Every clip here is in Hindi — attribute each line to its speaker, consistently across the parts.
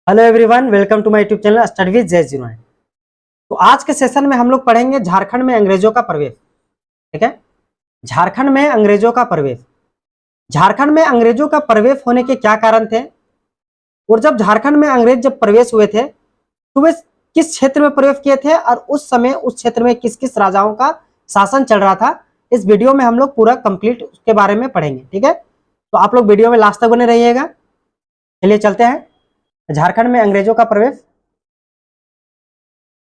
Speaker 1: Hello everyone, welcome to my YouTube channel study with Jay. तो आज के सेशन में हम लोग पढ़ेंगे झारखंड में अंग्रेजों का प्रवेश। ठीक है, झारखंड में अंग्रेजों का प्रवेश। झारखंड में अंग्रेजों का प्रवेश होने के क्या कारण थे, और जब झारखंड में अंग्रेज जब प्रवेश हुए थे तो वे किस क्षेत्र में प्रवेश किए थे और उस समय उस क्षेत्र में किस किस राजाओं का शासन चल रहा था। इस वीडियो में हम लोग पूरा कंप्लीट उसके बारे में पढ़ेंगे। ठीक है, तो आप लोग वीडियो में लास्ट तक बने रहिएगा। चलिए चलते हैं झारखंड में अंग्रेजों का प्रवेश।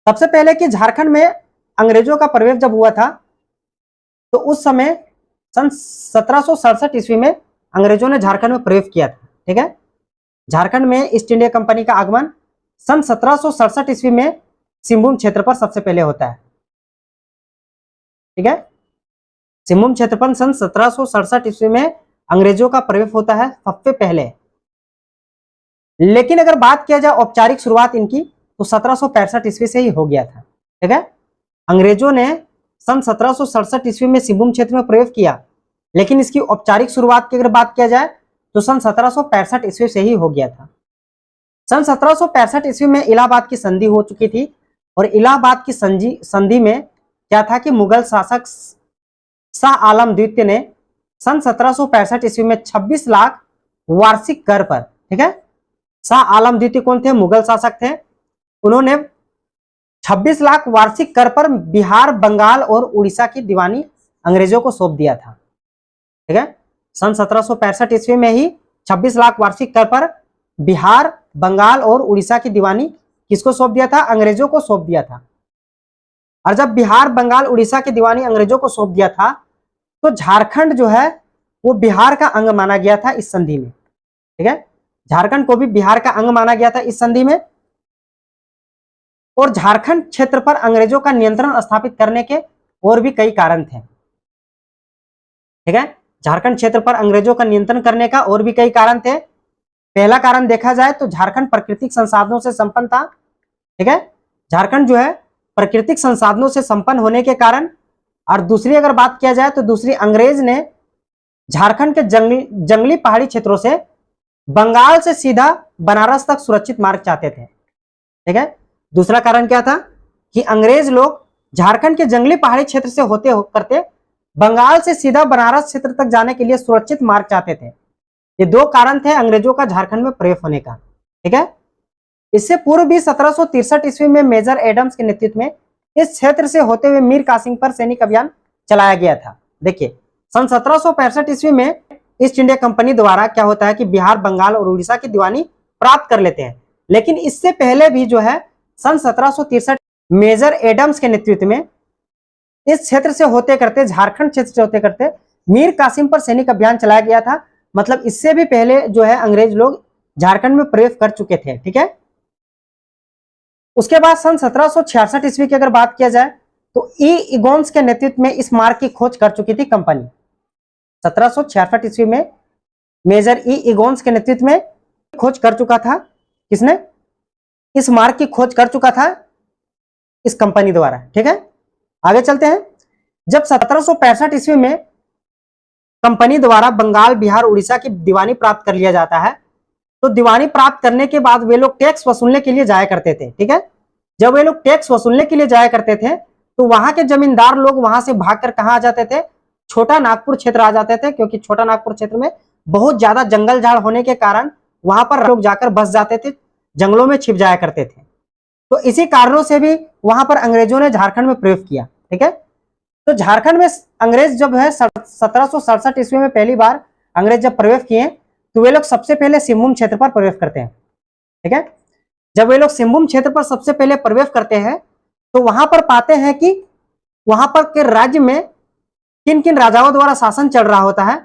Speaker 1: सबसे पहले कि झारखंड में अंग्रेजों का प्रवेश जब हुआ था तो उस समय सन 1767 ईस्वी में अंग्रेजों ने झारखंड में प्रवेश किया था। ठीक है, झारखंड में ईस्ट इंडिया कंपनी का आगमन सन 1767 ईस्वी में सिंहभूम क्षेत्र पर सबसे पहले होता है। ठीक है, सिंहभूम क्षेत्र पर सन 1767 ईस्वी में अंग्रेजों का प्रवेश होता है सबसे पहले। लेकिन अगर बात किया जाए औपचारिक शुरुआत इनकी तो 1765 ईस्वी से ही हो गया था। ठीक है, अंग्रेजों ने सन 1767 ईस्वी में सिंहभूम क्षेत्र में प्रवेश किया, लेकिन इसकी औपचारिक शुरुआत की अगर बात किया जाए तो सन 1765 ईस्वी से ही हो गया था। सन 1765 ईस्वी में इलाहाबाद की संधि हो चुकी थी, और इलाहाबाद की संधि में क्या था कि मुगल शासक शाह आलम द्वितीय ने सन 1765 ईस्वी में 26 लाख वार्षिक कर पर, ठीक है, शाह आलम द्वितीय कौन थे, मुगल शासक थे, उन्होंने 26 लाख वार्षिक कर पर बिहार, बंगाल और उड़ीसा की दीवानी अंग्रेजों को सौंप दिया था। ठीक है, सन 1765 ईस्वी में ही 26 लाख वार्षिक कर पर बिहार, बंगाल और उड़ीसा की दीवानी किसको सौंप दिया था, अंग्रेजों को सौंप दिया था। और जब बिहार, बंगाल, उड़ीसा की दीवानी अंग्रेजों को सौंप दिया था तो झारखंड जो है वो बिहार का अंग माना गया था इस संधि में। ठीक है, झारखंड को भी बिहार का अंग माना गया था इस संधि में, और झारखंड क्षेत्र पर अंग्रेजों का नियंत्रण स्थापित करने के और भी कई कारण थे। ठीक है, झारखंड क्षेत्र पर अंग्रेजों का नियंत्रण करने का और भी कई कारण थे। पहला कारण देखा जाए तो झारखंड प्राकृतिक संसाधनों से संपन्न था। ठीक है, झारखंड जो है प्राकृतिक संसाधनों से संपन्न होने के कारण, और दूसरी अगर बात किया जाए तो दूसरी, अंग्रेज ने झारखंड के जंगली पहाड़ी क्षेत्रों से बंगाल से सीधा बनारस तक सुरक्षित मार्ग चाहते थे। ठीक है, दूसरा कारण क्या था कि अंग्रेज लोग झारखंड के जंगली पहाड़ी क्षेत्र से होते करते बंगाल से सीधा बनारस क्षेत्र तक जाने के लिए सुरक्षित मार्ग चाहते थे। ये दो कारण थे अंग्रेजों का झारखंड में प्रवेश होने का। ठीक है, इससे पूर्व भी 1763 ईस्वी में मेजर एडम्स के नेतृत्व में इस क्षेत्र से होते हुए मीर कासिम पर सैनिक अभियान चलाया गया था। देखिए, सन 1765 ईस्वी में ईस्ट इंडिया कंपनी द्वारा क्या होता है कि बिहार, बंगाल और उड़ीसा की दीवानी प्राप्त कर लेते हैं, लेकिन इससे पहले भी जो है सन 1763 मेजर एडम्स के नेतृत्व में इस क्षेत्र से होते करते, झारखंड क्षेत्र से होते करते मीर कासिम पर सैनिक अभियान चलाया गया था। मतलब इससे भी पहले जो है अंग्रेज लोग झारखंड में प्रवेश कर चुके थे। ठीक है, उसके बाद सन 1766 ईस्वी की अगर बात किया जाए तो इगोन्स के नेतृत्व में इस मार्ग की खोज कर चुकी थी कंपनी। 1766 ईस्वी में मेजर इगोन्स के नेतृत्व में खोज कर चुका था, किसने, इस मार्ग की खोज कर चुका था इस कंपनी द्वारा। ठीक है, आगे चलते हैं। जब 1765 ईस्वी में कंपनी द्वारा बंगाल, बिहार, उड़ीसा की दीवानी प्राप्त कर लिया जाता है तो दीवानी प्राप्त करने के बाद वे लोग टैक्स वसूलने के लिए जाया करते थे। ठीक है, जब वे लोग टैक्स वसूलने के लिए जाया करते थे तो वहां के जमींदार लोग वहां से भागकर कहां आ जाते थे, छोटा नागपुर क्षेत्र आ जाते थे, क्योंकि छोटा नागपुर क्षेत्र में बहुत ज्यादा जंगल झाड़ होने के कारण वहां पर लोग जाकर बस जाते थे, जंगलों में छिप जाया करते थे। तो इसी कारणों से भी वहां पर अंग्रेजों ने झारखंड में प्रवेश किया। ठीक है, तो झारखंड में अंग्रेज जब है 1767 ईस्वी में पहली बार अंग्रेज जब प्रवेश किए तो वे लोग सबसे पहले सिंहभूम क्षेत्र पर प्रवेश करते हैं। ठीक है, जब वे लोग सिंहभूम क्षेत्र पर सबसे पहले प्रवेश करते हैं तो वहां पर पाते हैं कि वहां पर के राज्य में किन किन राजाओं द्वारा शासन चल रहा होता है।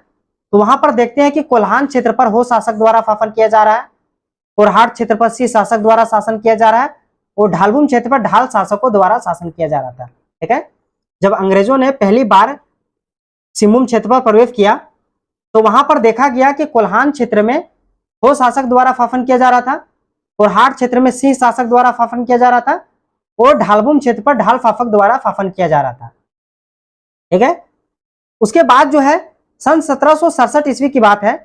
Speaker 1: तो वहां पर देखते हैं कि कोल्हान क्षेत्र पर हो शासक द्वारा शासन किया जा रहा है, कोरहाट क्षेत्र पर सी शासक द्वारा शासन किया जा रहा है, और ढालभूम क्षेत्र पर ढाल शासकों द्वारा शासन किया जा रहा था। ठीक है, जब अंग्रेजों ने पहली बार सिंहभूम क्षेत्र पर प्रवेश किया तो वहां पर देखा गया कि कोल्हान क्षेत्र में हो शासक द्वारा शासन किया जा रहा था, कोरहाट क्षेत्र में सिंह शासक द्वारा शासन किया जा रहा था, और ढालभूम क्षेत्र पर ढाल शासक द्वारा शासन किया जा रहा था। ठीक है, उसके बाद जो है सन 1767 ईस्वी की बात है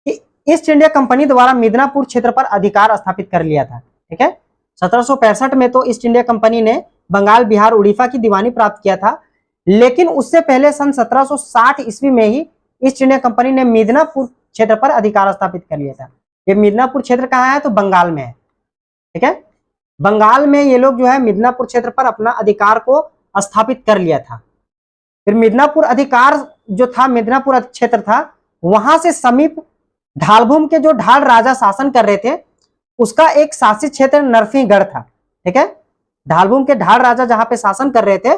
Speaker 1: कि ईस्ट इंडिया कंपनी द्वारा मिदनापुर क्षेत्र पर अधिकार स्थापित कर लिया था। ठीक है, 1765 में तो ईस्ट इंडिया कंपनी ने बंगाल, बिहार, उड़ीसा की दीवानी प्राप्त किया था, लेकिन उससे पहले सन 1760 ईस्वी में ही ईस्ट इंडिया कंपनी ने मिदनापुर क्षेत्र पर अधिकार स्थापित कर लिया था। ये मिदनापुर क्षेत्र कहाँ है? तो बंगाल में है। ठीक है, बंगाल में ये लोग जो है मिदनापुर क्षेत्र पर अपना अधिकार को स्थापित कर लिया था। फिर मिदनापुर अधिकार जो था, मिदनापुर क्षेत्र था, वहां से समीप ढालभूम के जो ढाल राजा शासन कर रहे थे, उसका एक शासित क्षेत्र नरसिंहगढ़ था। ठीक है, ढालभूम के ढाल राजा जहां पे शासन कर रहे थे,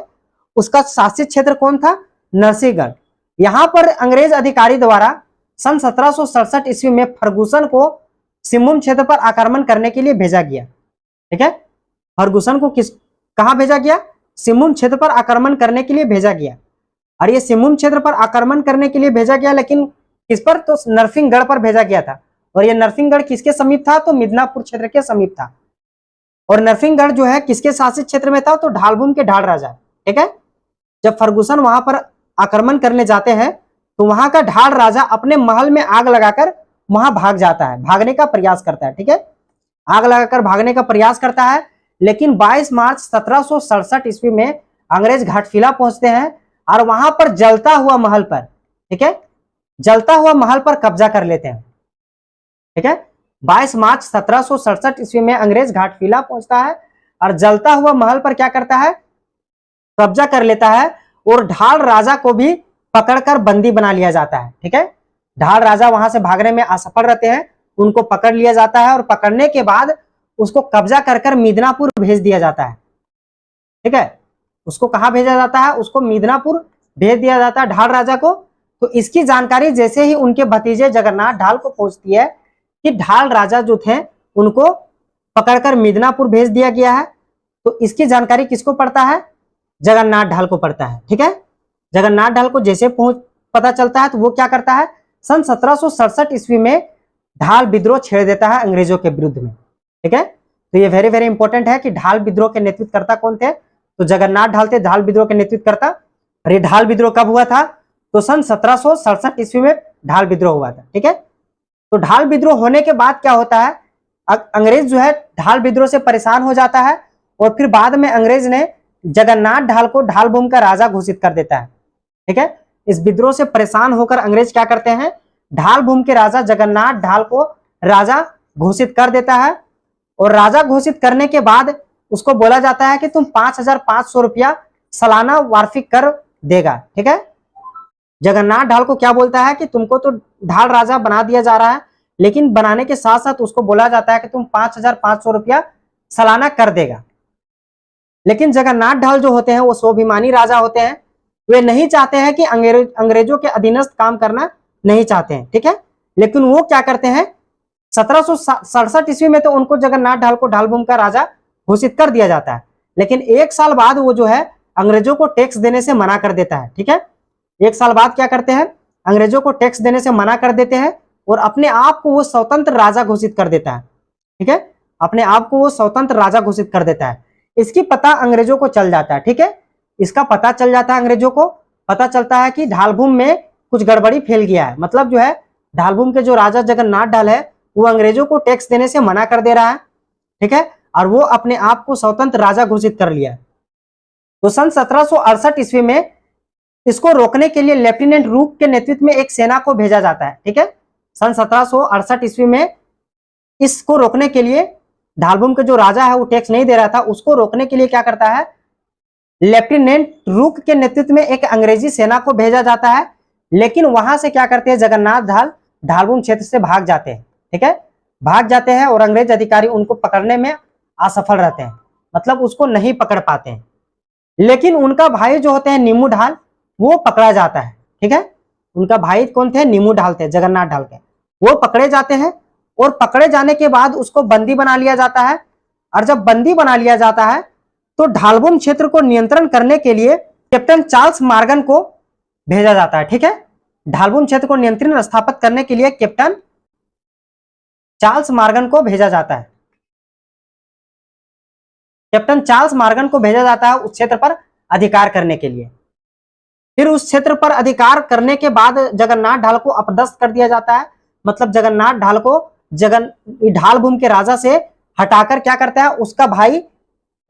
Speaker 1: उसका शासित क्षेत्र कौन था? नरसिंहगढ़। यहां पर अंग्रेज अधिकारी द्वारा सन 1767 ईस्वी में फर्गुसन को सिमुम क्षेत्र पर आक्रमण करने के लिए भेजा गया। ठीक है, फर्गुसन को कहां भेजा गया? सिमुम क्षेत्र पर आक्रमण करने के लिए भेजा गया। और ये सिमुम क्षेत्र पर आक्रमण करने के लिए भेजा गया, लेकिन किस पर? तो नरसिंहगढ़ पर भेजा गया था। और ये नरसिंहगढ़ किसके समीप था? तो मिदनापुर क्षेत्र के समीप था। और नरसिंहगढ़ जो है किसके शासित क्षेत्र में था? तो ढालभूम के ढाल राजा। ठीक है, जब फर्गुसन वहां पर आक्रमण करने जाते हैं तो वहां का ढाल राजा अपने महल में आग लगाकर वहां भाग जाता है, भागने का प्रयास करता है। ठीक है, आग लगाकर भागने का प्रयास करता है, लेकिन 22 मार्च 1767 ईस्वी में अंग्रेज घाटशिला पहुंचते हैं और वहां पर जलता हुआ महल पर, ठीक है, जलता हुआ महल पर कब्जा कर लेते हैं। ठीक है, 22 मार्च 1767 ईस्वी में अंग्रेज घाटशिला पहुंचता है और जलता हुआ महल पर क्या करता है? कब्जा कर लेता है और ढाल राजा को भी पकड़कर बंदी बना लिया जाता है। ठीक है, ढाल राजा वहां से भागने में असफल रहते हैं, उनको पकड़ लिया जाता है और पकड़ने के बाद उसको कब्जा कर मिदनापुर भेज दिया जाता है। ठीक है, उसको कहां भेजा जाता है? उसको मिदनापुर भेज दिया जाता है ढाल राजा को। तो इसकी जानकारी जैसे ही उनके भतीजे जगन्नाथ ढाल को पहुंचती है कि ढाल राजा जो थे उनको पकड़कर मिदनापुर भेज दिया गया है, तो इसकी जानकारी किसको पड़ता है? जगन्नाथ ढाल को पड़ता है। ठीक है, जगन्नाथ ढाल को जैसे पता चलता है तो वो क्या करता है? सन 1767 ईस्वी में ढाल विद्रोह छेड़ देता है अंग्रेजों के विरुद्ध में। ठीक है, तो ये वेरी वेरी इंपॉर्टेंट है कि ढाल विद्रोह के नेतृत्वकर्ता कौन थे? तो जगन्नाथ ढाल थे ढाल विद्रोह के नेतृत्वकर्ता। और ये ढाल विद्रोह कब हुआ था? तो सन 1767 ईस्वी में ढाल विद्रोह हुआ था। ठीक है, तो ढाल विद्रोह होने के बाद क्या होता है? अंग्रेज जो है ढाल विद्रोह से परेशान हो जाता है और फिर बाद में अंग्रेज ने जगन्नाथ ढाल को ढालभूम का राजा घोषित कर देता है। ठीक है, इस विद्रोह से परेशान होकर अंग्रेज क्या करते हैं? ढालभूम के राजा जगन्नाथ ढाल को राजा घोषित कर देता है और राजा घोषित करने के बाद उसको बोला जाता है कि तुम 5500 रुपया सालाना वार्षिक कर देगा। ठीक है, जगन्नाथ ढाल को क्या बोलता है कि तुमको तो ढाल राजा बना दिया जा रहा है, लेकिन बनाने के साथ साथ उसको बोला जाता है कि तुम 5500 रुपया सालाना कर देगा। लेकिन जगन्नाथ ढाल जो होते हैं वो स्वाभिमानी राजा होते हैं, वे नहीं चाहते हैं कि अंग्रेजों के अधीनस्थ काम करना नहीं चाहते हैं। ठीक है, लेकिन वो क्या करते हैं? 1767 ईस्वी में तो उनको जगन्नाथ ढाल को ढालभूम का राजा घोषित कर दिया जाता है, लेकिन एक साल बाद वो जो है अंग्रेजों को टैक्स देने से मना कर देता है। ठीक है, एक साल बाद क्या करते हैं? अंग्रेजों को टैक्स देने से मना कर देते हैं और अपने आप को वो स्वतंत्र राजा घोषित कर देता है। ठीक है, अपने आप को वो स्वतंत्र राजा घोषित कर देता है। इसकी पता अंग्रेजों को चल जाता है। ठीक है, इसका पता चल जाता है, अंग्रेजों को पता चलता है कि ढालभूम में कुछ गड़बड़ी फैल गया है, मतलब जो है ढालभूम के जो राजा जगन्नाथ ढाल है वो अंग्रेजों को टैक्स देने से मना कर दे रहा है। ठीक है, और वो अपने आप को स्वतंत्र राजा घोषित कर लिया। तो सन 1768 ईस्वी में इसको रोकने के लिए लेफ्टिनेंट रूक के नेतृत्व में एक सेना को भेजा जाता है। ठीक है, सन 1768 ईस्वी में इसको रोकने के लिए ढालभूम के जो राजा है वो टैक्स नहीं दे रहा था, उसको रोकने के लिए क्या करता है? लेफ्टिनेंट रूक के नेतृत्व में एक अंग्रेजी सेना को भेजा जाता है, लेकिन वहां से क्या करते हैं? जगन्नाथ ढाल ढालभूम क्षेत्र से भाग जाते हैं। ठीक है, भाग जाते हैं और अंग्रेज अधिकारी उनको पकड़ने में असफल रहते हैं, मतलब उसको नहीं पकड़ पाते हैं। लेकिन उनका भाई जो होते हैं नीमू ढाल, वो पकड़ा जाता है। ठीक है, उनका भाई कौन थे? नीमू ढाल थे, जगन्नाथ ढाल के। वो पकड़े जाते हैं और पकड़े जाने के बाद उसको बंदी बना लिया जाता है। और जब बंदी बना लिया जाता है तो ढालभूम क्षेत्र को नियंत्रण करने के लिए कैप्टन चार्ल्स मॉर्गन को भेजा जाता है। ठीक है, ढालभूम क्षेत्र को नियंत्रण स्थापित करने के लिए कैप्टन चार्ल्स मॉर्गन को भेजा जाता है। कैप्टन चार्ल्स मॉर्गन को भेजा जाता है उस क्षेत्र पर अधिकार करने के लिए। फिर उस क्षेत्र पर अधिकार करने के बाद जगन्नाथ ढाल को अपदस्थ कर दिया जाता है, मतलब जगन्नाथ ढाल को ढाल भूमि के राजा से हटाकर क्या करता है, उसका भाई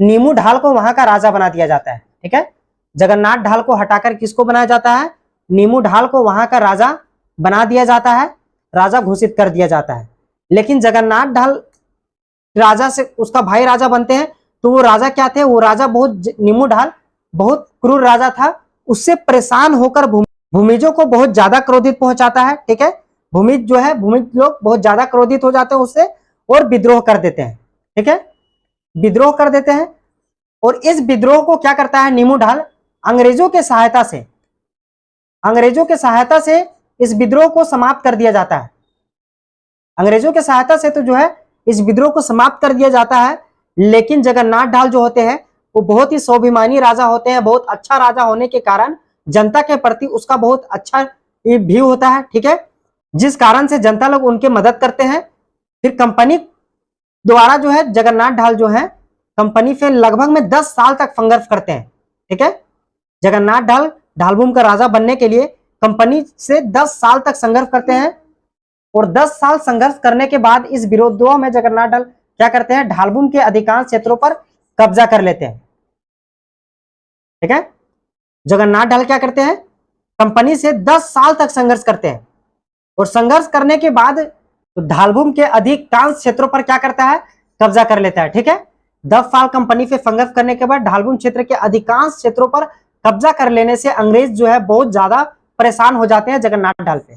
Speaker 1: नीमू ढाल को वहां का राजा बना दिया जाता है। ठीक है, जगन्नाथ ढाल को हटाकर किसको बनाया जाता है, नीमू ढाल को वहां का राजा बना दिया जाता है, राजा घोषित कर दिया जाता है। लेकिन जगन्नाथ ढाल राजा से उसका भाई राजा बनते हैं, तो वो राजा क्या थे, वो राजा नीमू ढाल बहुत क्रूर राजा था। उससे परेशान होकर भूमिजों को बहुत ज्यादा क्रोधित पहुंचाता है। ठीक है, भूमिज लोग बहुत ज्यादा क्रोधित हो जाते हैं उससे और विद्रोह कर देते हैं। ठीक है, विद्रोह कर देते हैं और इस विद्रोह को क्या करता है नीमू ढाल, अंग्रेजों के सहायता से इस विद्रोह को समाप्त कर दिया जाता है। अंग्रेजों के सहायता से तो जो है इस विद्रोह को समाप्त कर दिया जाता है। लेकिन जगन्नाथ ढाल जो होते हैं वो बहुत ही स्वाभिमानी राजा होते हैं, बहुत अच्छा राजा होने के कारण जनता के प्रति उसका बहुत अच्छा व्यू होता है। ठीक है, जिस कारण से जनता लोग उनके मदद करते हैं। फिर कंपनी द्वारा जो है जगन्नाथ ढाल जो है कंपनी से लगभग में 10 साल तक संघर्ष करते हैं। ठीक है, जगन्नाथ ढाल ढालभूम का राजा बनने के लिए कंपनी से 10 साल तक संघर्ष करते हैं और 10 साल संघर्ष करने के बाद इस विरोधों में जगन्नाथ ढाल क्या करते हैं, ढालभूम के अधिकांश क्षेत्रों पर कब्जा कर लेते हैं। ठीक है, जगन्नाथ ढाल क्या करते हैं, कंपनी से 10 साल तक संघर्ष करते हैं और संघर्ष करने के बाद ढालभूम के अधिकांश क्षेत्रों पर क्या करता है, कब्जा कर लेता है। ठीक है, 10 साल कंपनी से संघर्ष करने के बाद ढालभूम क्षेत्र के अधिकांश क्षेत्रों पर कब्जा कर लेने से अंग्रेज जो है बहुत ज्यादा परेशान हो जाते हैं जगन्नाथ ढाल पे।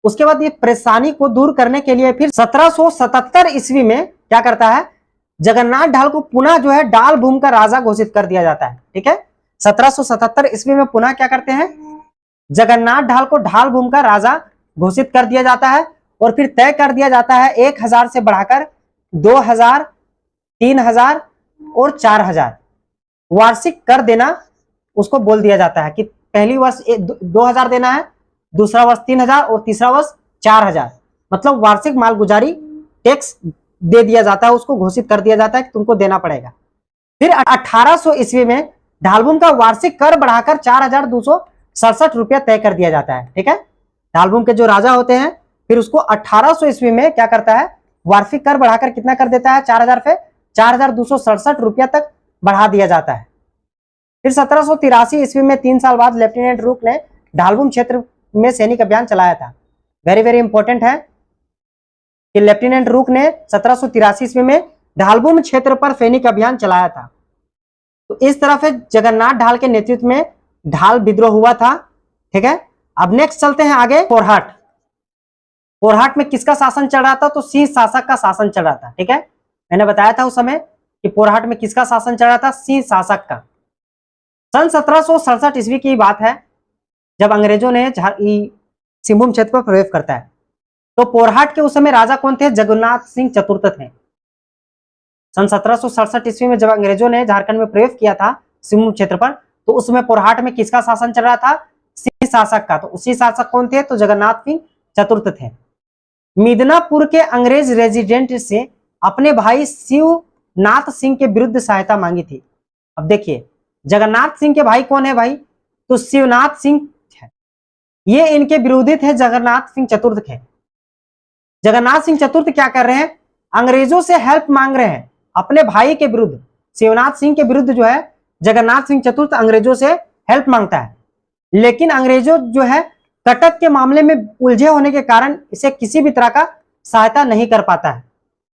Speaker 1: उसके बाद ये परेशानी को दूर करने के लिए फिर 1777 ईस्वी में क्या करता है, जगन्नाथ ढाल को पुनः जो है ढालभूम का राजा घोषित कर दिया जाता है। ठीक है, 1777 ईस्वी में पुनः क्या करते हैं, जगन्नाथ ढाल को ढालभूम का राजा घोषित कर दिया जाता है और फिर तय कर दिया जाता है 1000 से बढ़ाकर 2000, 3000 और 4000 वार्षिक कर देना उसको बोल दिया जाता है कि पहली वर्ष 2000 देना है, दूसरा वर्ष 3000 और तीसरा वर्ष 4000, मतलब वार्षिक मालगुजारी टैक्स दे दिया जाता है, उसको घोषित कर दिया जाता है कि तुमको देना पड़ेगा। फिर 1800 ईस्वी में ढालभूम का वार्षिक कर बढ़ाकर 4267 रुपया तय कर दिया जाता है। ठीक है, ढालभूम के जो राजा होते हैं फिर उसको 1800 ईस्वी में क्या करता है, वार्षिक कर बढ़ाकर कितना कर देता है, 4000 से 4267 रुपया तक बढ़ा दिया जाता है। फिर 1783 ईस्वी में 3 साल बाद लेफ्टिनेंट रूक ने ढालभूम क्षेत्र में सैनिक अभियान चलाया था। वेरी वेरी इंपॉर्टेंट है कि लेफ्टिनेंट रूक ने 1783 ईस्वी में ढालभूम क्षेत्र पर सैनिक अभियान चलाया था। तो इस तरह से जगन्नाथ ढाल के नेतृत्व में ढाल विद्रोह हुआ था। ठीक है, अब नेक्स्ट चलते हैं आगे, पोरहाट। पोरहाट में किसका शासन चल रहा था, तो सिंह शासक का शासन चल रहा था। ठीक है, मैंने बताया था उस समय कि पोरहाट में किसका शासन चल रहा था, सिंह शासक का। सन 1767 ईस्वी की बात है जब अंग्रेजों ने सिंहभूम क्षेत्र पर प्रवेश करता है। तो पोरहाट के उस समय राजा कौन थे, जगन्नाथ सिंह चतुर्थ थे। सन 1767 ईस्वी में जब अंग्रेजों ने झारखंड में प्रवेश किया था सिंहभूम क्षेत्र पर, तो उस समय पोरहाट में किसका शासन चल रहा था, सिंह शासक का। तो उसी शासक कौन थे, तो जगन्नाथ सिंह चतुर्थ थे। मिदनापुर के अंग्रेज रेजिडेंट से अपने भाई शिवनाथ सिंह के विरुद्ध सहायता मांगी थी। अब देखिए जगन्नाथ सिंह के भाई कौन है भाई, तो शिवनाथ सिंह है। ये इनके विरोधी थे, जगन्नाथ सिंह चतुर्थ थे। जगन्नाथ सिंह चतुर्थ क्या कर रहे हैं, अंग्रेजों से हेल्प मांग रहे हैं अपने भाई के विरुद्ध। शिवनाथ सिंह के विरुद्ध जो है जगन्नाथ सिंह चतुर्थ अंग्रेजों से हेल्प मांगता है, लेकिन अंग्रेजों जो है कटक के मामले में उलझे होने के कारण इसे किसी भी तरह का सहायता नहीं कर पाता है।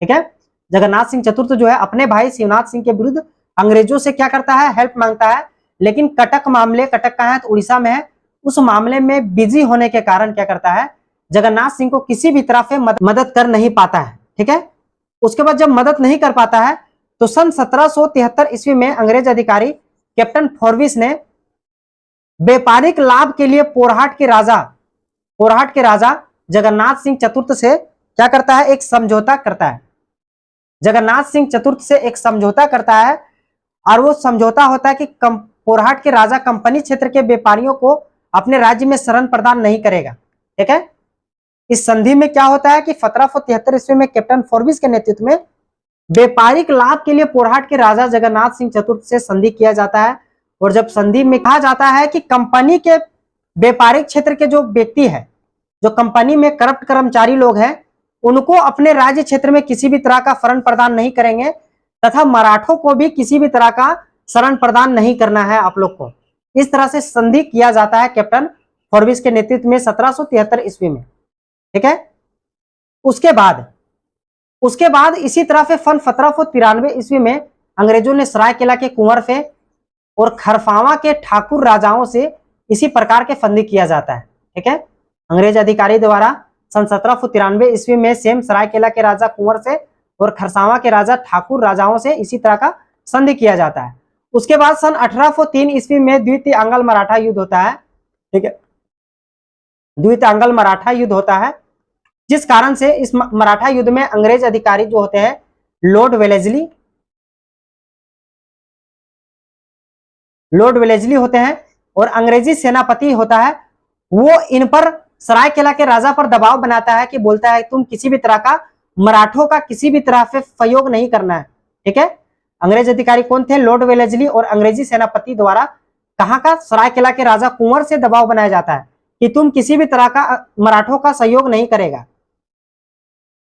Speaker 1: ठीक है, जगन्नाथ सिंह चतुर्थ जो है अपने भाई शिवनाथ सिंह के विरुद्ध अंग्रेजों से क्या करता है, हेल्प मांगता है, लेकिन कटक कहाँ है, तो उड़ीसा में है। उस मामले में बिजी होने के कारण क्या करता है, जगन्नाथ सिंह को किसी भी तरह से मदद कर नहीं पाता है। ठीक है, उसके बाद जब मदद नहीं कर पाता है तो सन 1773 ईस्वी में अंग्रेज अधिकारी कैप्टन फॉरविस ने व्यापारिक लाभ के लिए पोरहाट के राजा जगन्नाथ सिंह चतुर्थ से क्या करता है, एक समझौता करता है। जगन्नाथ सिंह चतुर्थ से एक समझौता करता है और वो समझौता होता है कि पोरहाट के राजा कंपनी क्षेत्र के व्यापारियों को अपने राज्य में शरण प्रदान नहीं करेगा। ठीक है, इस संधि में क्या होता है कि 1773 ईस्वी में कैप्टन फॉरविस के नेतृत्व में व्यापारिक लाभ के लिए पोरहाट के राजा जगन्नाथ सिंह चतुर्थ से संधि किया जाता है। और जब संधि में कहा जाता है कि कंपनी के व्यापारिक क्षेत्र के जो व्यक्ति है जो कंपनी में करप्ट कर्मचारी लोग हैं उनको अपने राज्य क्षेत्र में किसी भी तरह का शरण प्रदान नहीं करेंगे, तथा मराठों को भी किसी भी तरह का शरण प्रदान नहीं करना है आप लोग को। इस तरह से संधि किया जाता है कैप्टन फॉरबिस के नेतृत्व में 1773 ईस्वी में। ठीक है, उसके बाद इसी तरह से सन 1793 ईस्वी में अंग्रेजों ने सरायकेला के कुंवर से और खरफावा के ठाकुर राजाओं से इसी प्रकार के संधि किया जाता है। ठीक है, अंग्रेज अधिकारी द्वारा सन 1793 ईस्वी में सेम सरायकेला के राजा कुंवर से और खरसावा के राजा ठाकुर राजाओं से इसी तरह का संधि किया जाता है। उसके बाद सन 1803 ईस्वी में द्वितीय आंग्ल मराठा युद्ध होता है। ठीक है, द्वितीय आंग्ल मराठा युद्ध होता है, जिस कारण से इस मराठा युद्ध में अंग्रेज अधिकारी जो होते हैं लॉर्ड वेलेस्ली होते हैं और अंग्रेजी सेनापति होता है, वो इन पर सरायकेला के राजा पर दबाव बनाता है कि बोलता है तुम किसी भी तरह का मराठों का किसी भी तरह से सहयोग नहीं करना है। ठीक है, अंग्रेज अधिकारी कौन थे? लॉर्ड वेलेस्ली और अंग्रेजी सेनापति द्वारा कहां का? सरायकेला के राजा कुंवर से दबाव बनाया जाता है कि तुम किसी भी तरह का मराठों का सहयोग नहीं करेगा।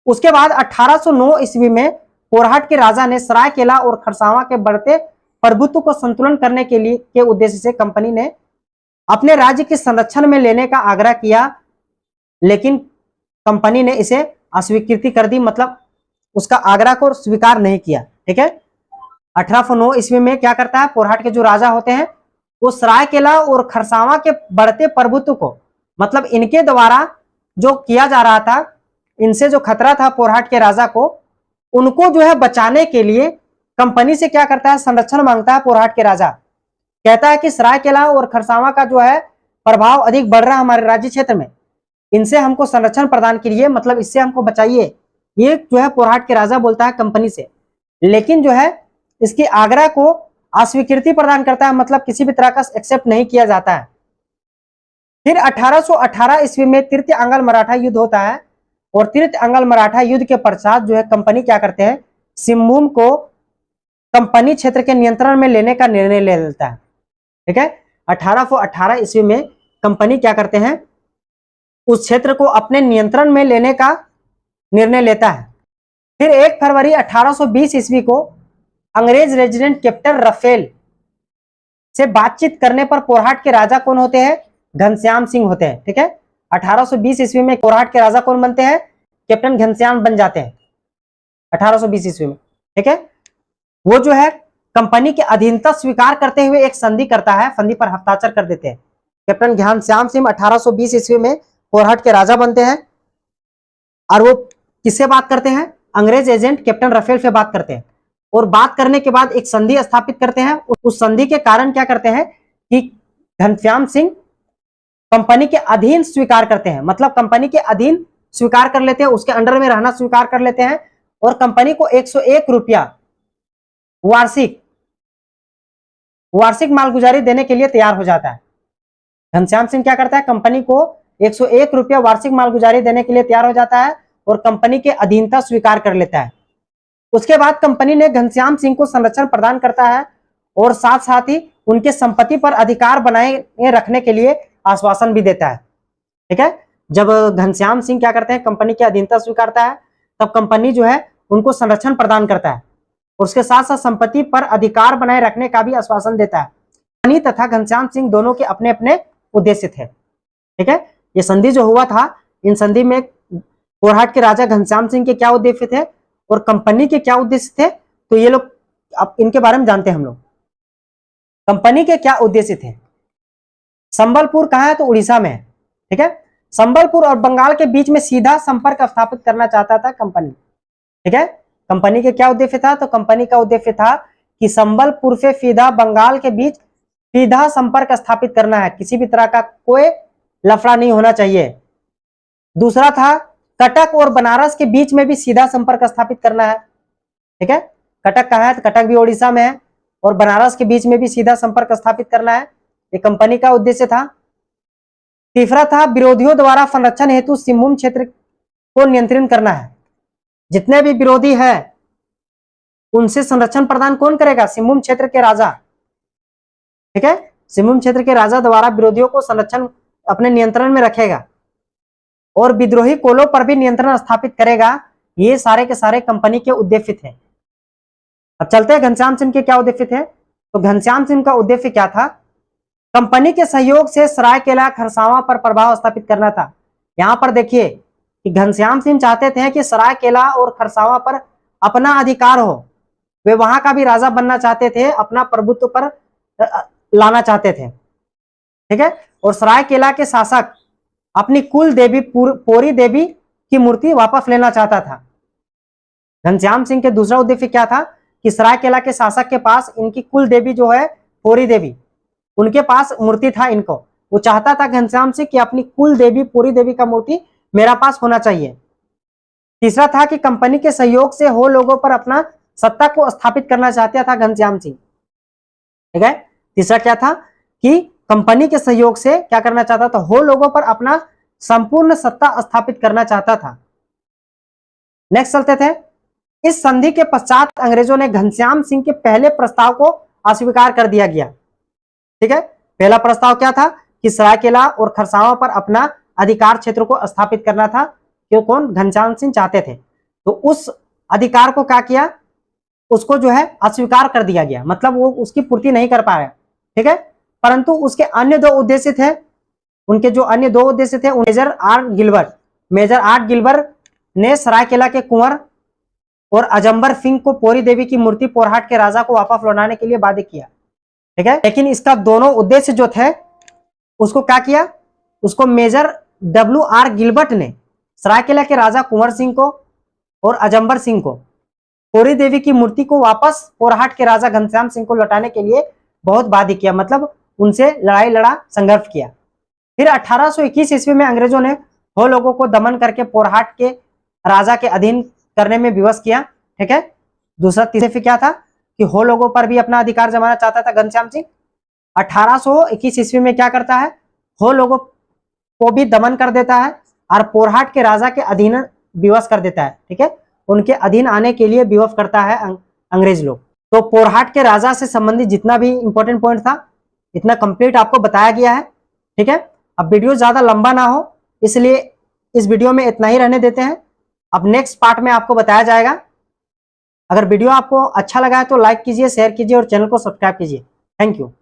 Speaker 1: उसके बाद 1809 ईस्वी में कोरहट के राजा ने सरायकेला और खरसावा के बढ़ते प्रभुत्व को संतुलन करने के लिए के उद्देश्य से कंपनी ने अपने राज्य के संरक्षण में लेने का आग्रह किया, लेकिन कंपनी ने इसे अस्वीकृति कर दी, मतलब उसका आग्रह को स्वीकार नहीं किया। ठीक है, 1809 ईस्वी में क्या करता है? कोरहट के जो राजा होते हैं वो सरायकेला और खरसावा के बढ़ते प्रभुत्व को, मतलब इनके द्वारा जो किया जा रहा था, इनसे जो खतरा था कोरहट के राजा को, उनको जो है बचाने के लिए कंपनी से क्या करता है? संरक्षण मांगता है कोरहट के राजा। कहता है कि सरायकेला और खरसावा का जो है प्रभाव अधिक बढ़ रहा है हमारे राज्य क्षेत्र में, इनसे हमको संरक्षण प्रदान कीजिए, मतलब इससे हमको बचाइए। ये जो है कोरहट के राजा बोलता है कंपनी से, लेकिन जो है इसके आग्रह को अस्वीकृति प्रदान करता है, मतलब किसी भी तरह का एक्सेप्ट नहीं किया जाता है। फिर 1818 ईस्वी में तृतीय आंग्ल मराठा युद्ध होता है और तृतीय आंग्ल मराठा युद्ध के पश्चात जो है कंपनी क्या करते हैं? सिंहभूम को कंपनी क्षेत्र के नियंत्रण में लेने का निर्णय ले लेता है। ठीक है, 1818 ईस्वी में कंपनी क्या करते हैं? उस क्षेत्र को अपने नियंत्रण में लेने का निर्णय लेता है। फिर 1 फरवरी 1820 ईस्वी को अंग्रेज रेजिडेंट कैप्टन रफेल से बातचीत करने पर कोरहट के राजा कौन होते हैं? घनश्याम सिंह होते हैं। ठीक है, 1820 ईस्वी में कोरहट के राजा कौन बनते हैं? कैप्टन घनश्याम बन जाते हैं 1820 ईस्वी में। ठीक है, वो जो है कंपनी के अधीनता स्वीकार करते हुए एक संधि करता है, संधि पर हस्ताक्षर कर देते हैं। कैप्टन घनश्याम सिंह 1820 ईस्वी में कोरहट के राजा बनते हैं और वो किससे बात करते हैं? अंग्रेज एजेंट कैप्टन रफेल से बात करते हैं और बात करने के बाद एक संधि स्थापित करते हैं। उस संधि के कारण क्या करते हैं कि घनश्याम सिंह कंपनी के अधीन स्वीकार करते हैं, मतलब कंपनी के अधीन स्वीकार कर लेते हैं, उसके अंडर में रहना स्वीकार कर लेते हैं और कंपनी को 101 रुपया वार्षिक मालगुजारी देने के लिए तैयार हो जाता है। घनश्याम सिंह क्या करता है? कंपनी को 101 रुपया वार्षिक मालगुजारी देने के लिए तैयार हो जाता है और कंपनी के अधीनता स्वीकार कर लेता है। उसके बाद कंपनी ने घनश्याम सिंह को संरक्षण प्रदान करता है और साथ साथ ही उनके संपत्ति पर अधिकार बनाए रखने के लिए आश्वासन भी देता है। ठीक है, जब घनश्याम सिंह क्या करते हैं? कंपनी की अधीनता स्वीकारता है, तब कंपनी जो है उनको संरक्षण प्रदान करता है और उसके साथ साथ संपत्ति पर अधिकार बनाए रखने का भी आश्वासन देता है। कंपनी तथा घनश्याम सिंह दोनों के अपने अपने उद्देश्य थे। ठीक है, ये संधि जो हुआ था, इन संधि में कोरहट के राजा घनश्याम सिंह के क्या उद्देश्य थे और कंपनी के क्या उद्देश्य थे, तो ये लोग अब इनके बारे में जानते हैं हम लोग। कंपनी के क्या उद्देश्य थे? संबलपुर कहाँ है? तो उड़ीसा में है। ठीक है, संबलपुर और बंगाल के बीच में सीधा संपर्क स्थापित करना चाहता था कंपनी। ठीक है, कंपनी के क्या उद्देश्य था? तो कंपनी का उद्देश्य था कि संबलपुर से सीधा बंगाल के बीच सीधा संपर्क स्थापित करना है, किसी भी तरह का कोई लफड़ा नहीं होना चाहिए। दूसरा था कटक और बनारस के बीच में भी सीधा संपर्क स्थापित करना है। ठीक है, कटक कहाँ है? तो कटक भी उड़ीसा में है और बनारस के बीच में भी सीधा संपर्क स्थापित करना है, ये कंपनी का उद्देश्य था। तीसरा था विरोधियों द्वारा संरक्षण हेतु सिंहभूम क्षेत्र को नियंत्रित करना है, जितने भी विरोधी है उनसे संरक्षण प्रदान कौन करेगा? सिंहभूम क्षेत्र के राजा। ठीक है, सिंहभूम क्षेत्र के राजा द्वारा विरोधियों को संरक्षण अपने नियंत्रण में रखेगा। और विद्रोही कोलों पर भी नियंत्रण स्थापित करेगा। ये सारे के सारे कंपनी के उद्देश्य थे। अब चलते हैं घनश्याम सिंह के क्या उद्देश्य थे। तो घनश्याम सिंह का उद्देश्य क्या था? कंपनी के सहयोग से सरायकेला खरसावां पर प्रभाव स्थापित करना था। यहां पर देखिए कि घनश्याम सिंह चाहते थे कि सरायकेला और खरसावां पर अपना अधिकार हो, वे वहां का भी राजा बनना चाहते थे, अपना प्रभुत्व पर लाना चाहते थे, ठीक है। और सरायकेला के शासक अपनी कुल देवी पोरी देवी की मूर्ति वापस लेना चाहता था। घनश्याम सिंह के दूसरा उद्देश्य क्या था कि सरायकेला के शासक के पास इनकी कुल देवी जो है पोरी देवी, उनके पास मूर्ति था इनको, वो चाहता था घनश्याम सिंह कि अपनी कुल देवी पोरी देवी का मूर्ति मेरा पास होना चाहिए। तीसरा था कि कंपनी के सहयोग से हो लोगों पर अपना सत्ता को स्थापित करना चाहता था घनश्याम सिंह, ठीक है। तीसरा क्या था कि कंपनी के सहयोग से क्या करना चाहता था, हो लोगों पर अपना संपूर्ण सत्ता स्थापित करना चाहता था। नेक्स्ट चलते थे। इस संधि के पश्चात अंग्रेजों ने घनश्याम सिंह के पहले प्रस्ताव को अस्वीकार कर दिया गया, ठीक है। पहला प्रस्ताव क्या था कि सरायकेला और खरसावां पर अपना अधिकार क्षेत्र को स्थापित करना था, क्यों कौन घनश्याम सिंह चाहते थे। तो उस अधिकार को क्या किया, उसको जो है अस्वीकार कर दिया गया, मतलब वो उसकी पूर्ति नहीं कर पाया, ठीक है। परंतु उसके अन्य दो उद्देश्य थे, उनके जो अन्य दो उद्देश्य थे, मेजर आर गिलबर्ट ने सरायकेला के कुंवर और अजम्बर सिंह को पोरी देवी की मूर्ति पोरहाट के राजा को वापस लौटाने के लिए बाध्य किया, ठीक है। लेकिन इसका दोनों उद्देश्य जो थे उसको क्या किया, उसको मेजर WR गिलबर्ट ने सरायकेला के राजा कुंवर सिंह को और अजम्बर सिंह को पोरी देवी की मूर्ति को वापस पोरहाट के राजा घनश्याम सिंह को लौटाने के लिए बहुत बाध्य किया, मतलब उनसे लड़ाई लड़ा, संघर्ष किया। फिर 1821 ईस्वी में अंग्रेजों ने हो लोगों को दमन करके पोरहाट के राजा के अधीन करने में विवश किया, ठीक है। दूसरा तीसरा क्या था कि हो लोगों पर भी अपना अधिकार जमाना चाहता था घनश्याम सिंह। 1821 ईस्वी में क्या करता है, हो लोगों को भी दमन कर देता है और पोरहाट के राजा के अधीन विवश कर देता है, ठीक है। उनके अधीन आने के लिए विवश करता है अंग्रेज लोग। तो पोरहाट के राजा से संबंधित जितना भी इंपॉर्टेंट पॉइंट था इतना कंप्लीट आपको बताया गया है, ठीक है। अब वीडियो ज्यादा लंबा ना हो इसलिए इस वीडियो में इतना ही रहने देते हैं। अब नेक्स्ट पार्ट में आपको बताया जाएगा। अगर वीडियो आपको अच्छा लगा है तो लाइक कीजिए, शेयर कीजिए और चैनल को सब्सक्राइब कीजिए। Thank you.